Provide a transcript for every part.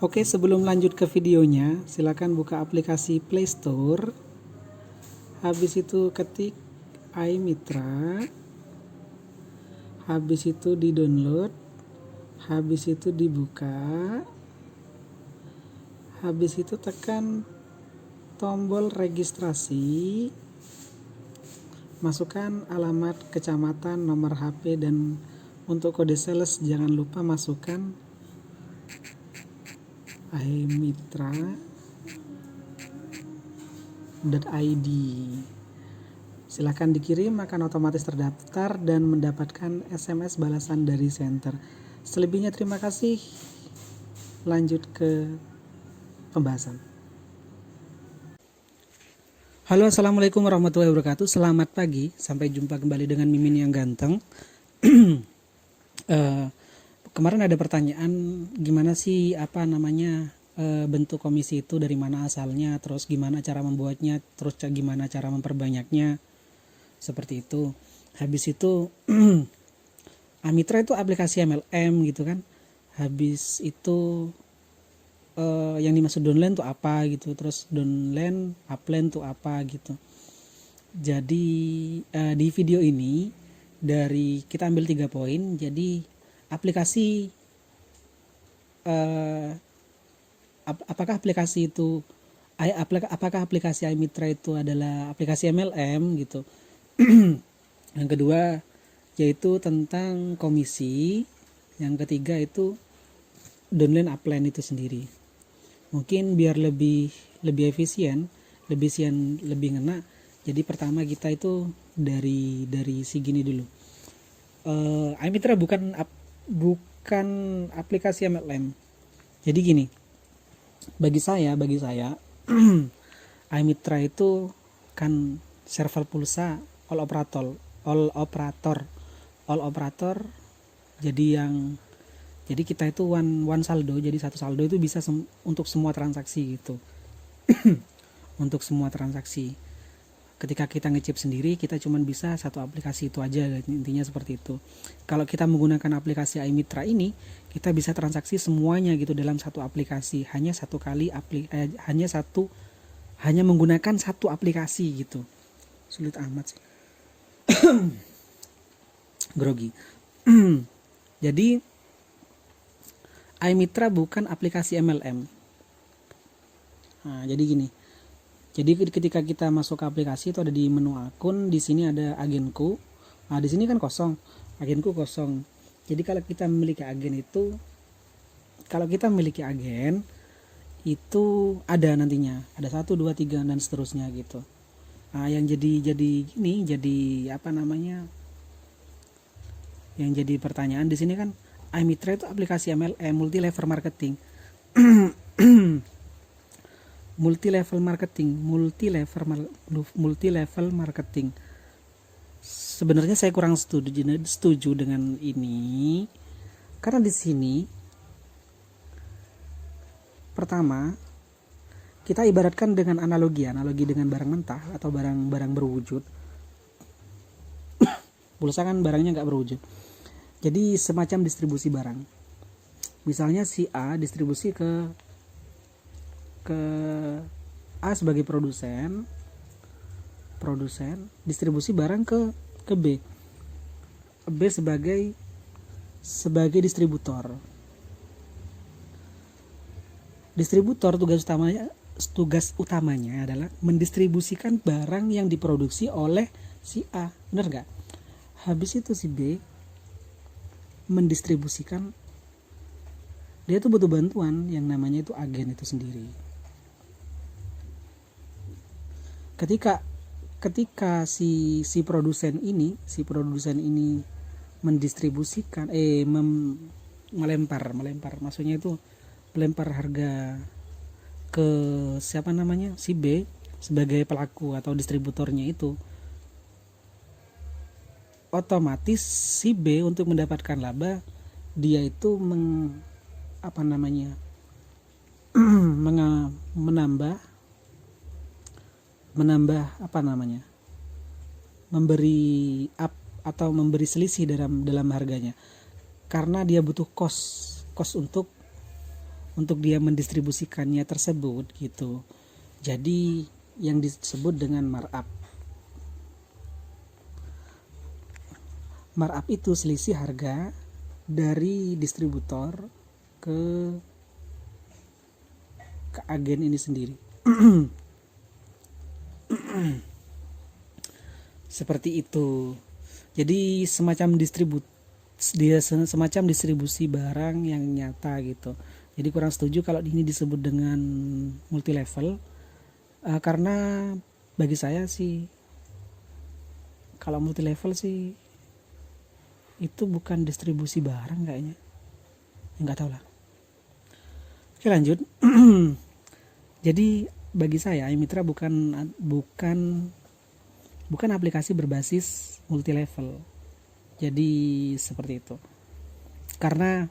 Oke, sebelum lanjut ke videonya, silakan buka aplikasi Play Store. Habis itu ketik iMitra. Habis itu di-download. Habis itu dibuka. Habis itu tekan tombol registrasi. Masukkan alamat kecamatan, nomor HP, dan untuk kode sales jangan lupa masukkan iMitra.id. Silahkan dikirim, akan otomatis terdaftar dan mendapatkan SMS balasan dari center. Selebihnya terima kasih. Lanjut ke pembahasan. Halo, assalamualaikum warahmatullahi wabarakatuh. Selamat pagi, sampai jumpa kembali dengan Mimin yang ganteng. Kemarin ada pertanyaan gimana sih bentuk komisi itu, dari mana asalnya, terus gimana cara membuatnya, terus gimana cara memperbanyaknya, seperti itu. Habis itu iMitra itu aplikasi MLM gitu kan. Habis itu yang dimaksud downline tuh apa gitu, terus downline upline tuh apa gitu. Jadi di video ini kita ambil 3 poin. Jadi aplikasi apakah aplikasi iMitra itu adalah aplikasi MLM gitu. Yang kedua yaitu tentang komisi. Yang ketiga itu downline upline itu sendiri. Mungkin biar lebih efisien, lebih ngena. Jadi pertama kita itu dari si gini dulu. iMitra bukan aplikasi MLM. Jadi gini, bagi saya iMitra itu kan server pulsa all operator. Jadi kita itu one saldo, jadi satu saldo itu bisa untuk semua transaksi gitu. Untuk semua transaksi. Ketika kita ngechip sendiri, kita cuma bisa satu aplikasi itu aja, intinya seperti itu. Kalau kita menggunakan aplikasi iMitra ini, kita bisa transaksi semuanya gitu dalam satu aplikasi, hanya menggunakan satu aplikasi gitu. Sulit amat sih. Grogi. Jadi iMitra bukan aplikasi MLM. Nah, jadi gini. Jadi ketika kita masuk ke aplikasi itu ada di menu akun, di sini ada agenku. Nah, di sini kan kosong. Agenku kosong. Jadi kalau kita memiliki agen itu ada nantinya. Ada 1 2 3 dan seterusnya gitu. Nah, yang yang jadi pertanyaan di sini kan, iMitra itu aplikasi MLM, multi level marketing. Sebenarnya saya kurang setuju dengan ini, karena di sini pertama kita ibaratkan dengan analogi dengan barang mentah atau barang berwujud. Pulsa kan barangnya nggak berwujud. Jadi semacam distribusi barang. Misalnya si A distribusi ke A sebagai produsen distribusi barang ke B sebagai distributor. Tugas utamanya adalah mendistribusikan barang yang diproduksi oleh si A, benar nggak? Habis itu si B mendistribusikan, dia tuh butuh bantuan yang namanya itu agen itu sendiri. Ketika si produsen ini mendistribusikan melempar, maksudnya itu melempar harga ke si B sebagai pelaku atau distributornya itu, otomatis si B untuk mendapatkan laba, dia itu memberi selisih dalam harganya, karena dia butuh kos untuk untuk dia mendistribusikannya tersebut gitu. Jadi yang disebut dengan markup. Markup itu selisih harga dari distributor ke agen ini sendiri. Seperti itu. Jadi semacam distribusi barang yang nyata gitu. Jadi kurang setuju kalau ini disebut dengan multi level, karena bagi saya sih kalau multi level sih itu bukan distribusi barang kayaknya. Nggak tahu lah. Oke, lanjut. Jadi bagi saya iMitra bukan aplikasi berbasis multi level. Jadi seperti itu. Karena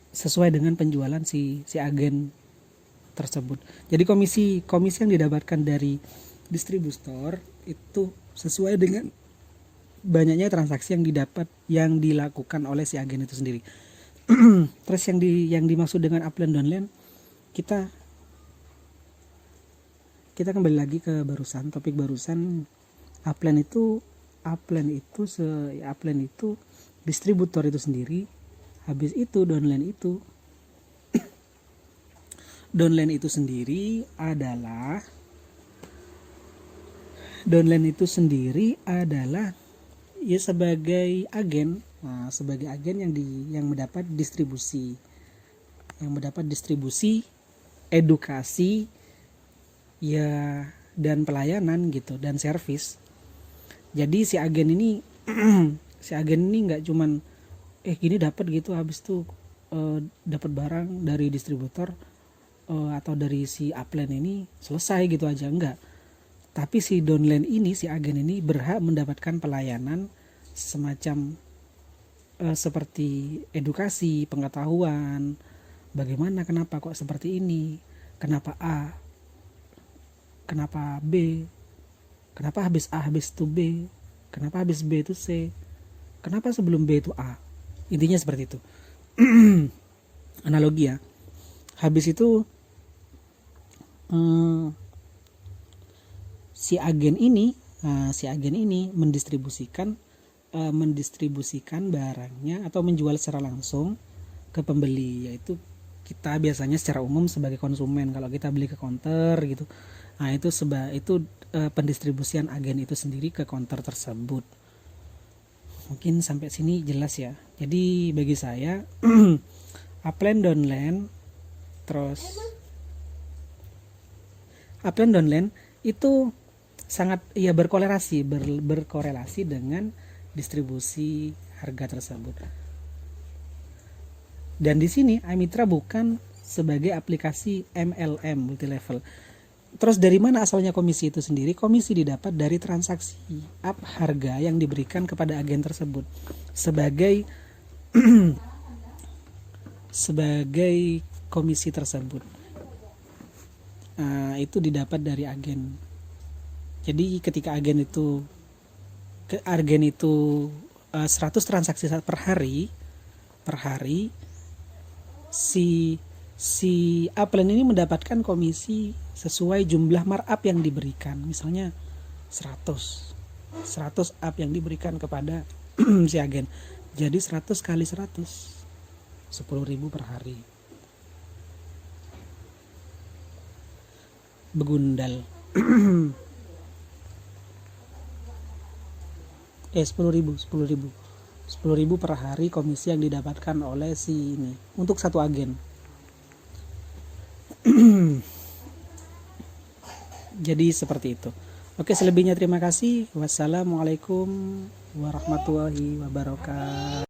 sesuai dengan penjualan si agen tersebut. Jadi komisi yang didapatkan dari distributor itu sesuai dengan banyaknya transaksi yang dilakukan oleh si agen itu sendiri. Terus yang dimaksud dengan upland downland, kita kembali lagi ke topik barusan. Upland itu distributor itu sendiri. Habis itu downland itu sendiri adalah ya sebagai agen. Nah, sebagai agen yang mendapat distribusi edukasi ya dan pelayanan gitu dan servis. Jadi si agen ini nggak cuman gini dapat gitu, habis itu dapat barang dari distributor atau dari si upland ini selesai gitu aja, enggak. Tapi si downland ini, si agen ini berhak mendapatkan pelayanan semacam seperti edukasi, pengetahuan, bagaimana, kenapa kok seperti ini, kenapa A, kenapa B, kenapa habis A habis itu B, kenapa habis B itu C, kenapa sebelum B itu A. Intinya seperti itu. Analogi ya. Habis itu si agen ini mendistribusikan barangnya atau menjual secara langsung ke pembeli, yaitu kita biasanya secara umum sebagai konsumen kalau kita beli ke counter gitu. Nah, itu pendistribusian agen itu sendiri ke counter tersebut. Mungkin sampai sini jelas ya. Jadi bagi saya upland downland itu sangat berkorelasi dengan distribusi harga tersebut. Dan di sini iMitra bukan sebagai aplikasi MLM multi level. Terus dari mana asalnya komisi itu sendiri? Komisi didapat dari transaksi up harga yang diberikan kepada agen tersebut sebagai komisi tersebut. Itu didapat dari agen. Jadi ketika agen itu 100 transaksi per hari, si upland ini mendapatkan komisi sesuai jumlah markup yang diberikan. Misalnya 100 up yang diberikan kepada si agen. Jadi 100 kali 100 10.000 per hari. Begundal. 10.000 per hari komisi yang didapatkan oleh si ini untuk satu agen. Jadi seperti itu. Oke, selebihnya terima kasih. Wassalamualaikum warahmatullahi wabarakatuh.